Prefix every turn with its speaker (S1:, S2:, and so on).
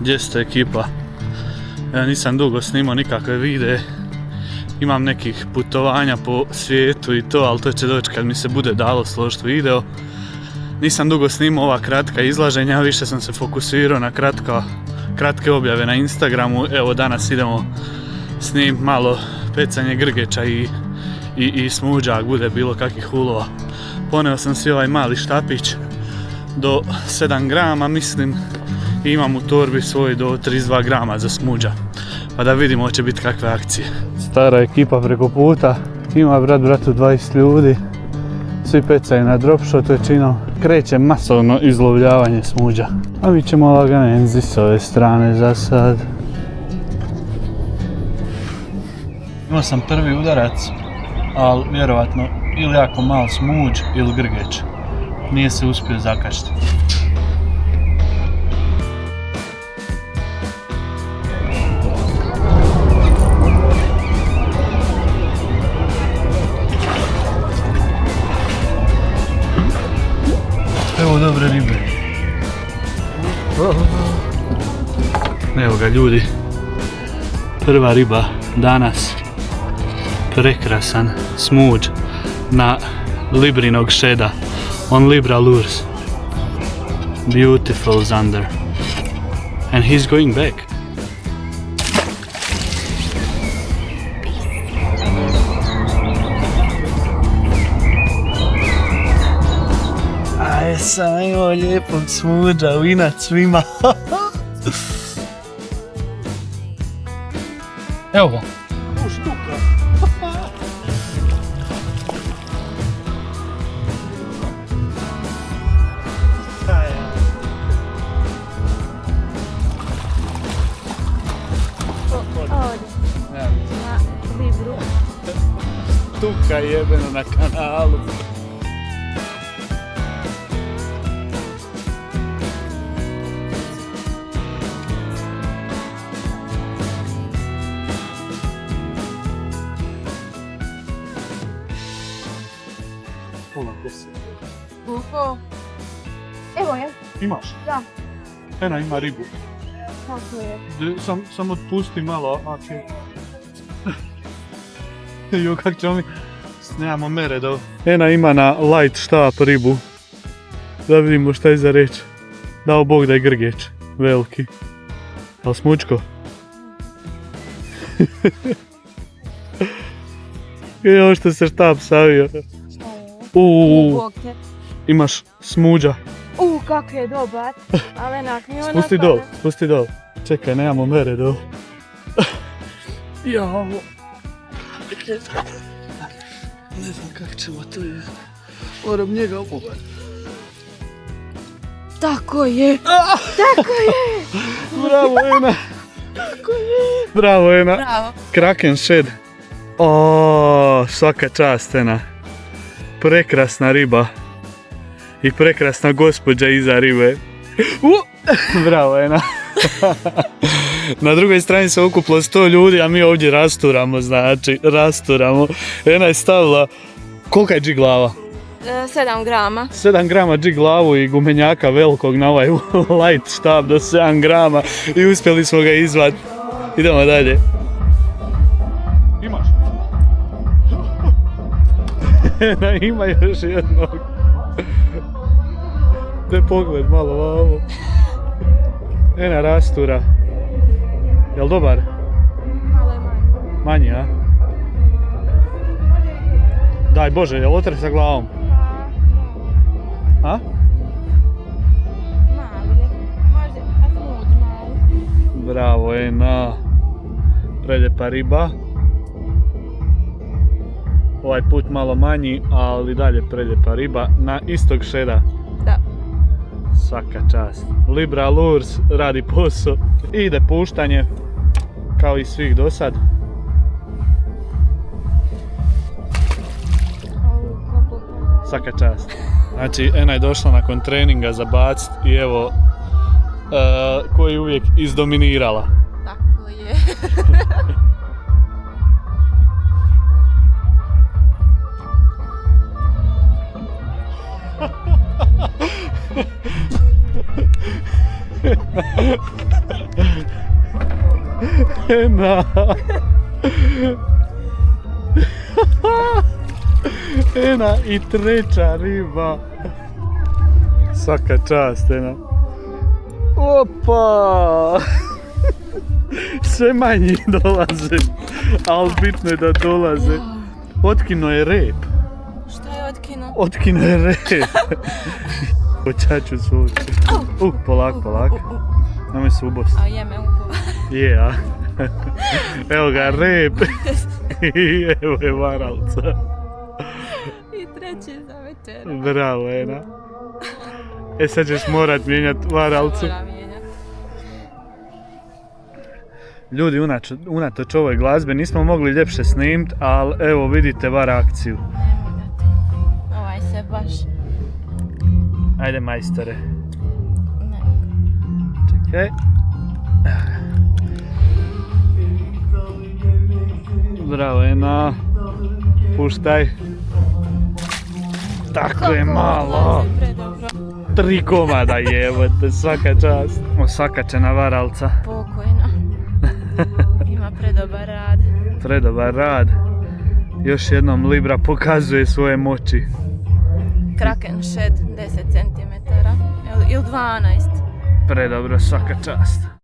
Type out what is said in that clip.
S1: Gdje ste ekipa? Ja nisam dugo snimao nikakve videe. Imam nekih putovanja po svijetu i to, ali to će doći kad mi se bude dalo složiti video. Nisam dugo snimao ova kratka izlaženja, više sam se fokusirao na kratke objave na Instagramu. Evo danas idemo snim malo pecanje grgeća i smuđa, ako bude bilo kakvih ulova. Poneo sam si ovaj mali štapić do 7 grama, mislim, i imam u torbi svoj do 32 grama za smuđa. Pa da vidimo hoće biti kakve akcije. Stara ekipa preko puta, ima bratu 20 ljudi. Svi pecaju na dropshot većinom. Kreće masovno izlovljavanje smuđa. A mi ćemo laganenzi s ove strane za sad. Imao sam prvi udarac, ali vjerovatno ili jako malo smuđ ili grgeć. Nije se uspio zakačiti. Evo dobre ribe. Evo ga ljudi. Prva riba danas. Prekrasan smuđ na Librinog šeda. On Libra lures. Beautiful zander. And he's going back. Aj, sam imao lijepog smuđa u inat svima. Evo ga. U štuka. Štuka jebeno na kanalu.
S2: Bufo. Evo je.
S1: Imaš?
S2: Da.
S1: Ena ima ribu.
S2: Kako je?
S1: Samo otpusti malo, a jo, kak ćemo mi... Nemamo mere da... Ena ima na light štap ribu. Da vidimo šta je za reći. Dao Bog da je grgeć. Veliki. Ali smučko? I ovo što se štap savio. Imaš smuđa.
S2: Kako je dobar. Ali enak mi ona...
S1: Spusti dol. Čekaj, nemamo mere dol. Jao. Ne znam kako ćemo to je. Moram njega opovat.
S2: Tako je. Tako je.
S1: Bravo, Ena.
S2: Tako je.
S1: Bravo, Ena.
S2: Bravo.
S1: Kraken shed. O, svaka čast, Ena. Prekrasna riba. I prekrasna gospođa iza ribe. Bravo, Ena. Na drugoj strani se okupilo 100 ljudi, a mi ovdje rasturamo, znači, rasturamo. Ena je stavila, kolika je džig glava?
S2: 7 grama.
S1: 7 grama džig glavu i gumenjaka velikog na ovaj light štab do 7 grama i uspjeli smo ga izvati. Idemo dalje. Imaš? Ena ima još jednog. Te pogled malo ovo. Ena rastura. Jel dobar?
S2: Malo je manji.
S1: Manji, a? Daj Bože, jel otreš sa glavom? A?
S2: Mali je. Možda, a smuđ mali.
S1: Bravo, Ena. Preljepa riba. Ovaj put malo manji, ali dalje preljepa riba. Na istog šeda.
S2: Da.
S1: Svaka čast. Libra Lures radi posao. Ide puštanje, kao i svih do sad. Svaka čast. Znači, Ena je došla nakon treninga za bacit i evo, koji je uvijek izdominirala.
S2: Tako je.
S1: Ena. Ena i treća riba. Svaka čast, Ena. Opa! Sve manji dolaze, ali bitno je da dolaze. Otkino je rep.
S2: Šta je otkinuo?
S1: Otkino je rep. Počaću suče. Polako. Nemoj se ubosti.
S2: A je me ubila.
S1: Je, a? Evo ga, rep. I evo je varalca.
S2: I treći za večer.
S1: Bravo, Ena. E sad ćeš morat mijenjat varalcu.
S2: Moram mijenjati.
S1: Ljudi, unatoč ovoj glazbe nismo mogli ljepše snimt, ali evo vidite var akciju.
S2: Nemoj da ti. Ovaj se baš...
S1: Ajde majstore.
S2: Ne.
S1: Čekaj. Bravo, Ena. Puštaj. Tako je malo.
S2: Predobro.
S1: 3 komada jebote, svaka čast. Osakačena varalca.
S2: Pokojna. Ima predobar rad.
S1: Predobar rad. Još jednom Libra pokazuje svoje moći.
S2: Kraken shed 10 cm. Ili 12.
S1: Predobro, svaka čast.